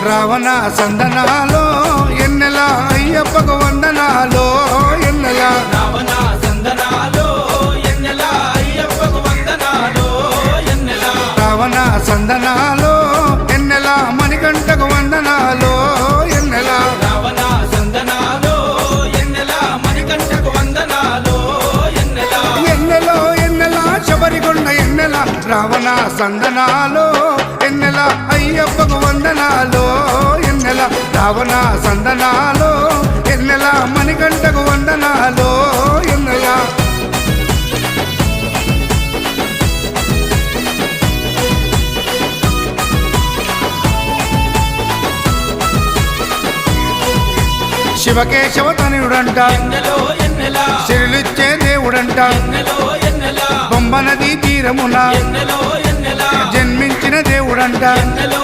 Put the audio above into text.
రావణ సందనాలో ఎన్నెల అయ్యప్పకు వందనాలో ఎన్నెల రావణ సందనాలో ఎన్నెల అయ్యప్పకు వందనాలో ఎన్నెల రావణ సందనాలో ఎన్నెల మణికంఠకు వందనాలో ఎన్నెల రావణ సందనాలో ఎన్నెల మణికంఠకు వందనాలో ఎన్నెల ఎన్నెలో ఎన్నెల శబరికొండ ఎన్నెల రావణ సందనాలో ఎన్నెల అయ్యప్పకు వందనాలో ఎన్నెల రావణ సందనాలో ఎన్నెల మణికంఠకు వందనాలో ఎన్నెల శివకేశవ తనయుడంట ఎన్నెలో ఎన్నెల శిరులిచ్చే దేవుడంట ఎన్నెలో ఎన్నెల బొంబ నదీ తీరమున ఎన్నెలో ఎన్నెల జన్మించిన దేవుడంట ఎన్నెలో